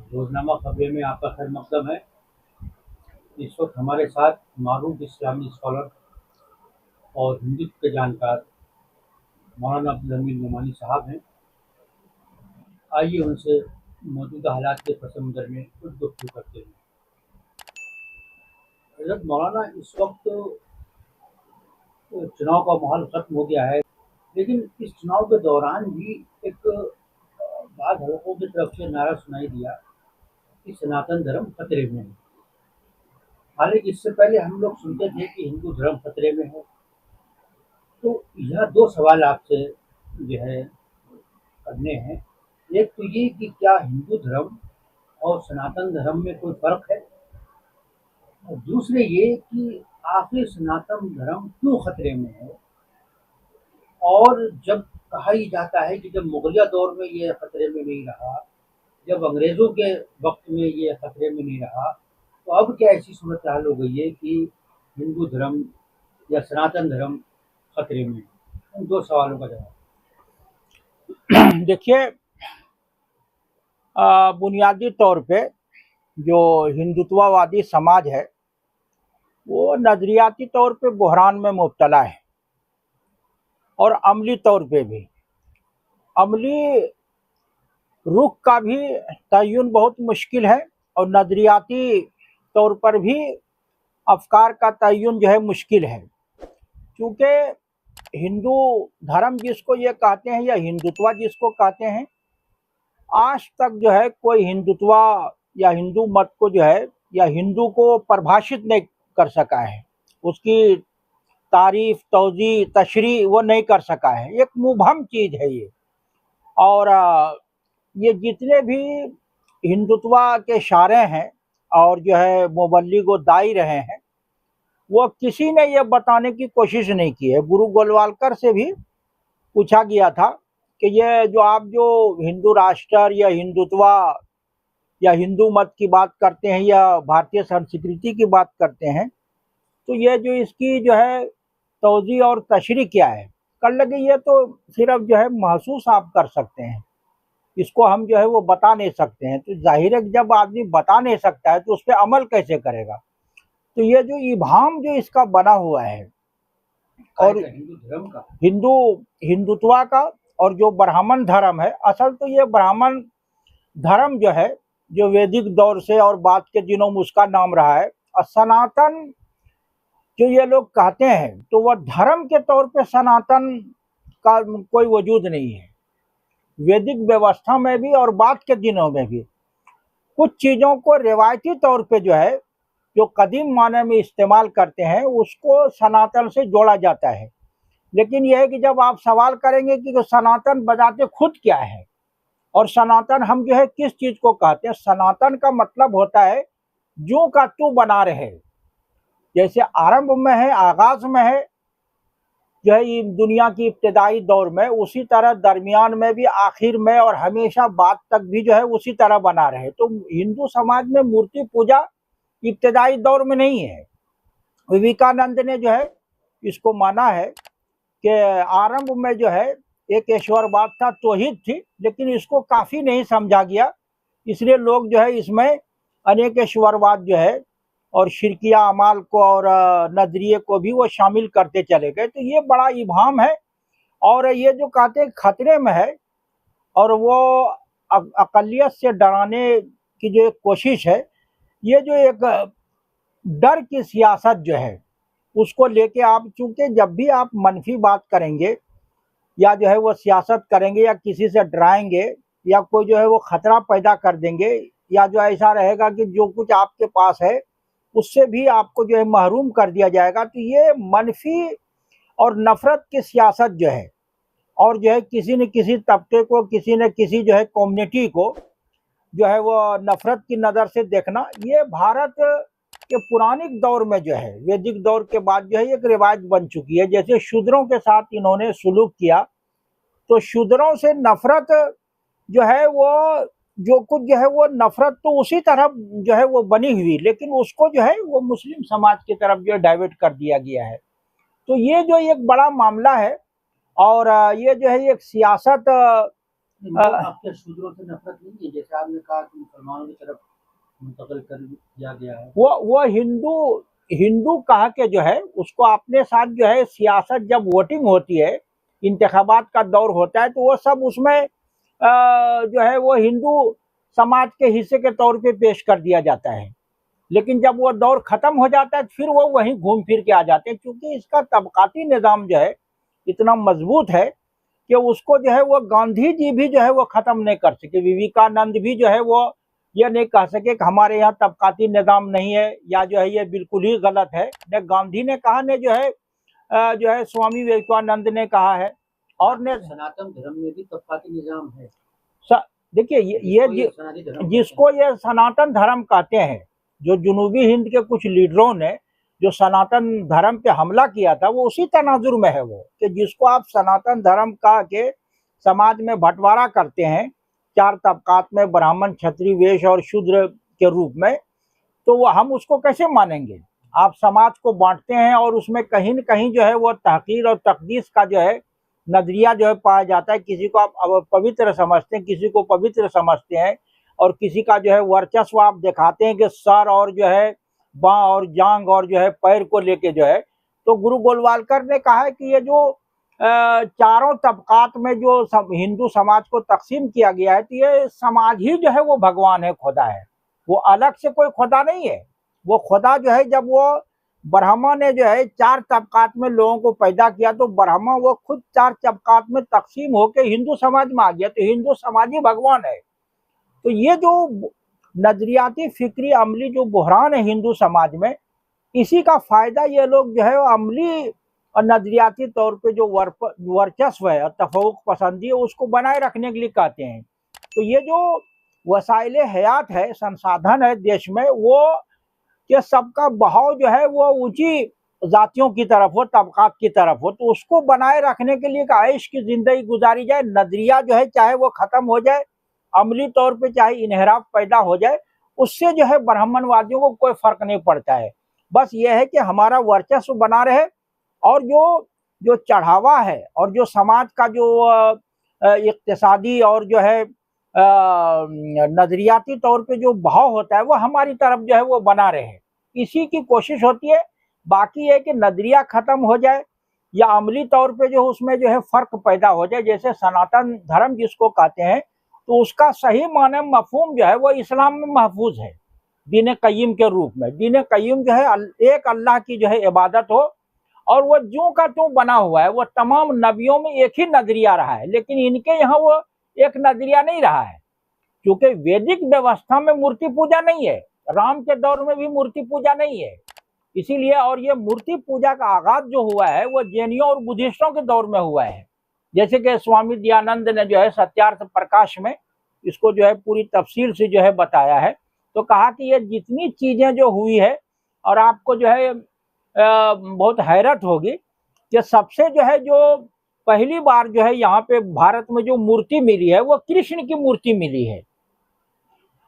रोजनामा खबरें में आपका खैर मकदम है। इस वक्त हमारे साथ मारूफ इस्लामी स्कॉलर और हिंदुत्व के जानकार मौलाना अब्दुल हमीद नोमानी साहब हैं। आइए उनसे मौजूदा हालात के पस मंज़र में कुछ गुफ्तगू करते हैं। हज़रत मौलाना, इस वक्त चुनाव का माहौल खत्म हो गया है, लेकिन इस चुनाव के दौरान भी एक बाद हलकों की तरफ से नारा सुनाई दिया कि सनातन धर्म खतरे में है। हालांकि इससे पहले हम लोग सुनते थे कि हिंदू धर्म खतरे में है। तो यह दो सवाल आपसे जो है करने हैं। एक तो ये कि क्या हिंदू धर्म और सनातन धर्म में कोई फर्क है, और दूसरे ये कि आखिर सनातन धर्म क्यों खतरे में है। और जब कहा ही जाता है कि जब मुगलिया दौर में ये खतरे में नहीं रहा, जब अंग्रेजों के वक्त में ये खतरे में नहीं रहा, तो अब क्या ऐसी सूरत हाल हो गई है कि हिंदू धर्म या सनातन धर्म खतरे में है। उन दो सवालों का जवाब। देखिए, बुनियादी तौर पे जो हिंदुत्ववादी समाज है वो नजरियाती तौर पे बहरान में मुब्तला है, और अमली तौर पे भी। अमली रुख का भी तयन बहुत मुश्किल है, और नजरियाती तौर पर भी अफकार का तयन जो है मुश्किल है। क्योंकि हिंदू धर्म जिसको ये कहते हैं या हिंदुत्व जिसको कहते हैं, आज तक जो है कोई हिंदुत्व या हिंदू मत को जो है या हिंदू को परिभाषित नहीं कर सका है। उसकी तारीफ, तौजी, तशरी वो नहीं कर सका है। एक मुबहम चीज है ये। और ये जितने भी हिंदुत्व के शारे हैं और जो है मुबल्लिग व दाई रहे हैं, वो किसी ने ये बताने की कोशिश नहीं की है। गुरु गोलवालकर से भी पूछा गया था कि ये जो आप जो हिंदू राष्ट्र या हिंदुत्व या हिंदू मत की बात करते हैं या भारतीय संस्कृति की बात करते हैं, तो ये जो इसकी जो है तौजी और तशरीह क्या है। कर लगे ये तो सिर्फ जो है महसूस आप कर सकते हैं, इसको हम जो है वो बता नहीं सकते हैं। तो जाहिर है कि जब आदमी बता नहीं सकता है तो उस पर अमल कैसे करेगा। तो ये जो इबाम जो इसका बना हुआ है, और हिंदू धर्म का, हिंदू हिंदुत्व का, और जो ब्राह्मण धर्म है, असल तो ये ब्राह्मण धर्म जो है जो वैदिक दौर से और बाद के दिनों में उसका नाम रहा है। और सनातन जो ये लोग कहते हैं, तो वह धर्म के तौर पे सनातन का कोई वजूद नहीं है। वैदिक व्यवस्था में भी और बाद के दिनों में भी कुछ चीज़ों को रिवायती तौर पे जो है जो कदीम माने में इस्तेमाल करते हैं उसको सनातन से जोड़ा जाता है। लेकिन यह है कि जब आप सवाल करेंगे कि सनातन बजाते खुद क्या है, और सनातन हम जो है किस चीज़ को कहते हैं। सनातन का मतलब होता है जो का तू बना रहे। जैसे आरंभ में है, आगाज में है जो है दुनिया की इब्तदाई दौर में, उसी तरह दरमियान में भी, आखिर में और हमेशा बाद तक भी जो है उसी तरह बना रहे। तो हिंदू समाज में मूर्ति पूजा इब्तदाई दौर में नहीं है। विवेकानंद ने जो है इसको माना है कि आरंभ में जो है एक ईश्वरवाद था, तौहीद थी, लेकिन इसको काफ़ी नहीं समझा गया। इसलिए लोग जो है इसमें अनेक ईश्वरवाद जो है और शिरकिया अमाल को और नजरिए को भी वो शामिल करते चले गए। तो ये बड़ा इबाम है। और ये जो कहते हैं खतरे में है, और वो अकलियत से डराने की जो एक कोशिश है, ये जो एक डर की सियासत जो है उसको लेके आप, चूंकि जब भी आप मनफी बात करेंगे या जो है वो सियासत करेंगे या किसी से डराएंगे या कोई जो है वो खतरा पैदा कर देंगे, या जो ऐसा रहेगा कि जो कुछ आपके पास है उससे भी आपको जो है महरूम कर दिया जाएगा, तो ये मनफी और नफरत की सियासत जो है, और जो है किसी न किसी तबके को, किसी न किसी जो है कम्युनिटी को जो है वो नफरत की नज़र से देखना, ये भारत के पुराने दौर में जो है वैदिक दौर के बाद जो है एक रिवाज बन चुकी है। जैसे शूद्रों के साथ इन्होंने सुलूक किया, तो शूद्रों से नफरत जो है वो, जो कुछ जो है वो नफरत तो उसी तरह जो है वो बनी हुई, लेकिन उसको जो है वो मुस्लिम समाज की तरफ जो है डाइवर्ट कर दिया गया है। तो ये जो एक बड़ा मामला है, और ये जो है एक सियासत वो आपके शूद्रों से नफरत नहीं है, जैसे आपने कहा कि मुसलमानों की तरफ मुंतकिल कर दिया गया है? वो हिंदू हिंदू कहा के जो है उसको अपने साथ जो है सियासत, जब वोटिंग होती है, इंतखाबात का दौर होता है, तो वो सब उसमें जो है वो हिंदू समाज के हिस्से के तौर पे पेश कर दिया जाता है। लेकिन जब वो दौर खत्म हो जाता है फिर वो वहीं घूम फिर के आ जाते हैं, क्योंकि इसका तबकाती निज़ाम जो है इतना मजबूत है कि उसको जो है वो गांधी जी भी जो है वो खत्म नहीं कर सके, विवेकानंद भी जो है वो ये नहीं कह सके कि हमारे यहाँ तबकाती निज़ाम नहीं है या जो है ये बिल्कुल ही गलत है। न गांधी ने कहा, ने जो है स्वामी विवेकानंद ने कहा है, और ने सनातन धर्म में भी तबकाती निजाम है। देखिए जिसको ये सनातन धर्म कहते हैं, जो जुनूबी हिंद के कुछ लीडरों ने जो सनातन धर्म पे हमला किया था, वो उसी तनाजुर में है वो, कि जिसको आप सनातन धर्म कह के समाज में बंटवारा करते हैं 4 तबकात में, ब्राह्मण, क्षत्रिय, वैश्य और शूद्र के रूप में, तो वो हम उसको कैसे मानेंगे? आप समाज को बांटते हैं और उसमें कहीं न कहीं जो है वो तहकीर और तकदीस का जो है नजरिया जो है पाया जाता है। किसी को आप पवित्र समझते हैं, किसी को पवित्र समझते हैं, और किसी का जो है वर्चस्व आप दिखाते हैं कि सर और जो है बाँ और जांग और जो है पैर को लेके जो है। तो गुरु गोलवालकर ने कहा है कि ये जो चारों तबकात में जो हिंदू समाज को तकसीम किया गया है, तो ये समाज ही जो है वो भगवान है, खुदा है, वो अलग से कोई खुदा नहीं है। वो खुदा जो है, जब वो ब्रह्मा ने जो है 4 तबकात में लोगों को पैदा किया, तो ब्रह्मा वो खुद 4 तबकात में तकसीम होकर हिंदू समाज में आ गया, तो हिंदू समाज ही भगवान है। तो ये जो नजरियाती फिक्री अमली जो बहरान है हिंदू समाज में, इसी का फायदा ये लोग जो है अमली और नजरियाती तौर पे जो वर्चस्व है और तफवुक पसंदी है उसको बनाए रखने के लिए कहते हैं। तो ये जो वसाइल हयात है, संसाधन है देश में, वो कि सबका बहाव जो है वो ऊंची जातियों की तरफ हो, तबकात की तरफ हो, तो उसको बनाए रखने के लिए आयश की जिंदगी गुजारी जाए। नजरिया जो है चाहे वो खत्म हो जाए, अमली तौर पे चाहे इनहराफ पैदा हो जाए, उससे जो है ब्राह्मणवादियों को कोई फर्क नहीं पड़ता है। बस ये है कि हमारा वर्चस्व बना रहे, और जो जो चढ़ावा है और जो समाज का जो इक्तिसादी और जो है नजरियाती तौर पे जो भाव होता है वो हमारी तरफ जो है वो बना रहे, इसी की कोशिश होती है। बाकी है कि नजरिया खत्म हो जाए या अमली तौर पे जो उसमें जो है फर्क पैदा हो जाए। जैसे सनातन धर्म जिसको कहते हैं, तो उसका सही माने मफहूम जो है वो इस्लाम में महफूज है, दीन कय्यम के रूप में। दीन कय्यम जो है एक अल्लाह की जो है इबादत हो, और वो ज्यों का त्यों बना हुआ है। वो तमाम नबियों में एक ही नजरिया रहा है, लेकिन इनके यहाँ वो एक नजरिया नहीं रहा है, क्योंकि वैदिक व्यवस्था में मूर्ति पूजा नहीं है, राम के दौर में भी मूर्ति पूजा नहीं है। इसीलिए, और ये मूर्ति पूजा का आगाज जो हुआ है वो जैनियों और बुद्धिस्टों के दौर में हुआ है। जैसे कि स्वामी दयानंद ने जो है सत्यार्थ प्रकाश में इसको जो है पूरी तफसील से जो है बताया है। तो कहा कि ये जितनी चीजें जो हुई है, और आपको जो है बहुत हैरत होगी कि सबसे जो है जो पहली बार जो है यहाँ पे भारत में जो मूर्ति मिली है वो कृष्ण की मूर्ति मिली है,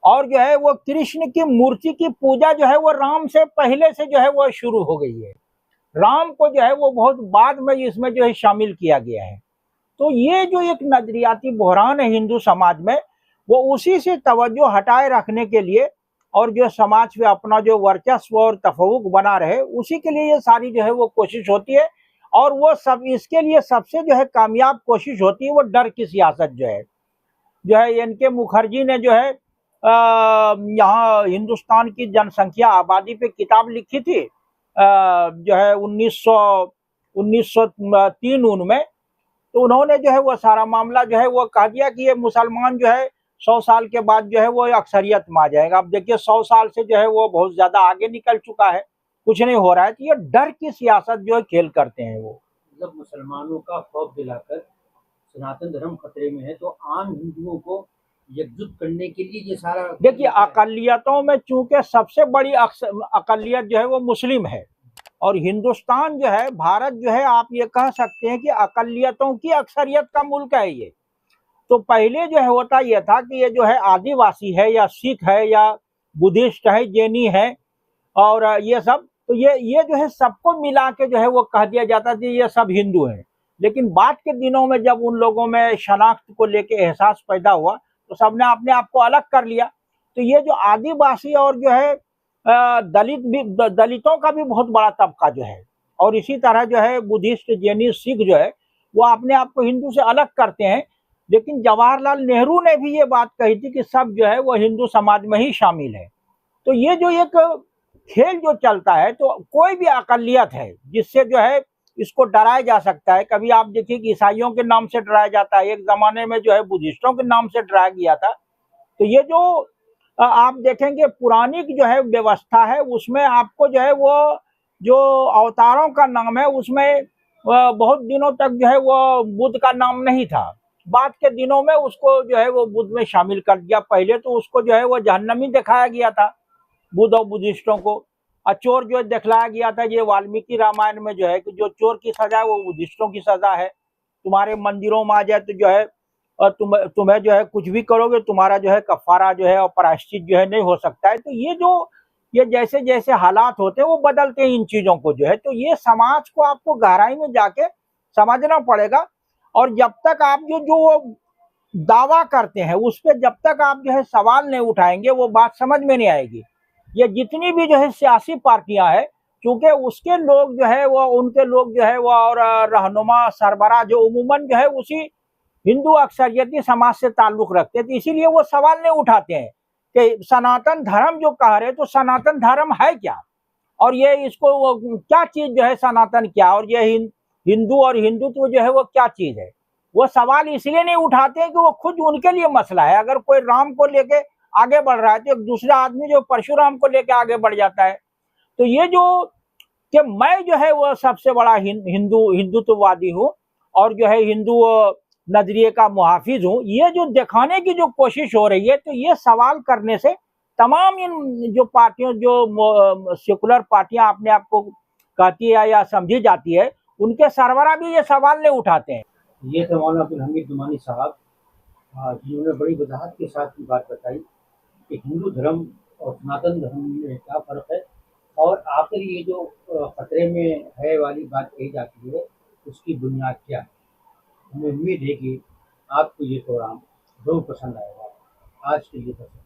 और जो है वो कृष्ण की मूर्ति की पूजा जो है वो राम से पहले से जो है वो शुरू हो गई है। राम को जो है वो बहुत बाद में इसमें जो है शामिल किया गया है। तो ये जो एक नजरियाती बहरान है हिंदू समाज में, वो उसी से तवज्जो हटाए रखने के लिए, और जो समाज में अपना जो वर्चस्व और तफवुक बना रहे, उसी के लिए ये सारी जो है वो कोशिश होती है। और वो सब इसके लिए सबसे जो है कामयाब कोशिश होती है वो डर की सियासत जो है एन के मुखर्जी ने जो है यहाँ हिंदुस्तान की जनसंख्या आबादी पे किताब लिखी थी, जो है 1903 में। तो उन्होंने जो है वो सारा मामला जो है वो कह दिया कि ये मुसलमान जो है 100 साल के बाद जो है वो अक्सरियत में आ जाएगा। अब देखिए 100 साल से जो है वो बहुत ज्यादा आगे निकल चुका है, कुछ नहीं हो रहा है। तो ये डर की सियासत जो है खेल करते हैं वो, मतलब मुसलमानों का खौफ दिलाकर सनातन धर्म खतरे में है, तो आम हिंदुओं को एकजुट करने के लिए ये सारा। देखिए अकलियतों में चूंकि सबसे बड़ी अकलियत जो है वो मुस्लिम है, और हिंदुस्तान जो है, भारत जो है, आप ये कह सकते हैं कि अकलियतों की अक्सरियत का मुल्क है ये। तो पहले जो है होता यह था कि ये जो है आदिवासी है या सिख है या बुद्धिस्ट है, जैनी है, और ये सब, तो ये जो है सबको मिला के जो है वो कह दिया जाता था ये सब हिंदू हैं। लेकिन बाद के दिनों में जब उन लोगों में शनाख्त को लेके एहसास पैदा हुआ तो सबने अपने आप को अलग कर लिया। तो ये जो आदिवासी और जो है दलितों का भी बहुत बड़ा तबका जो है, और इसी तरह जो है बुद्धिस्ट, जैनी, सिख जो है वो अपने आप को हिंदू से अलग करते हैं। लेकिन जवाहरलाल नेहरू ने भी ये बात कही थी कि सब जो है वो हिंदू समाज में ही शामिल है। तो ये जो एक खेल जो चलता है, तो कोई भी अकलियत है जिससे जो है इसको डराया जा सकता है। कभी आप देखिए कि ईसाइयों के नाम से डराया जाता है, एक जमाने में जो है बुद्धिस्टों के नाम से डराया गया था। तो ये जो आप देखेंगे पुरानी जो है व्यवस्था है उसमें आपको जो है वो जो अवतारों का नाम है उसमें बहुत दिनों तक जो है वो बुद्ध का नाम नहीं था। बाद के दिनों में उसको जो है वो बुद्ध में शामिल कर दिया। पहले तो उसको जो है वो जहन्नमी दिखाया गया था बुद्ध और बुद्धिस्टों को। और चोर जो दिखलाया गया था, ये वाल्मीकि रामायण में जो है कि जो चोर की सजा है वो बुद्धिस्टों की सजा है। तुम्हारे मंदिरों में आ जाए तो जो है और तुम्हें जो है कुछ भी करोगे तुम्हारा जो है कफारा जो है और प्रायश्चित जो है नहीं हो सकता है। तो ये जैसे जैसे हालात होते हैं वो बदलते हैं इन चीजों को जो है। तो ये समाज को आपको गहराई में जाके समझना पड़ेगा। और जब तक आप जो वो दावा करते हैं उस पर जब तक आप जो है सवाल नहीं उठाएंगे वो बात समझ में नहीं आएगी। ये जितनी भी जो है सियासी पार्टियां हैं, क्योंकि उसके लोग जो है वो उनके लोग जो है वो और रहनुमा सरबराह जो उमूमन जो है उसी हिंदू अक्सरियती समाज से ताल्लुक रखते हैं। तो इसीलिए वो सवाल नहीं उठाते हैं कि सनातन धर्म जो कह रहे तो सनातन धर्म है क्या, और ये इसको वो क्या चीज जो है सनातन क्या, और ये हिंदू और हिंदुत्व जो है वो क्या चीज है। वो सवाल इसलिए नहीं उठाते हैं कि वो खुद उनके लिए मसला है। अगर कोई राम को लेके आगे बढ़ रहा है तो एक दूसरा आदमी जो परशुराम को लेके आगे बढ़ जाता है। तो ये जो कि मैं जो है वो सबसे बड़ा हिंदुत्ववादी हूँ और जो है हिंदू नजरिए का मुहाफिज हूँ, ये जो दिखाने की जो कोशिश हो रही है, तो ये सवाल करने से तमाम इन जो पार्टियों जो सेकुलर पार्टियां अपने आप को कहती है या समझी जाती है, उनके सरबराह भी ये सवाल नहीं उठाते हैं। ये थे मौलाना अब्दुल हमीद नुमानी साहब, जिन्होंने बड़ी वजाहत के साथ ये बात बताई कि हिंदू धर्म और सनातन धर्म में क्या फ़र्क है, और आखिर ये जो खतरे में है वाली बात कही जाती है उसकी बुनियाद क्या है। हमें उम्मीद है कि आपको ये प्रोग्राम ज़रूर पसंद आएगा। आज के लिए बस।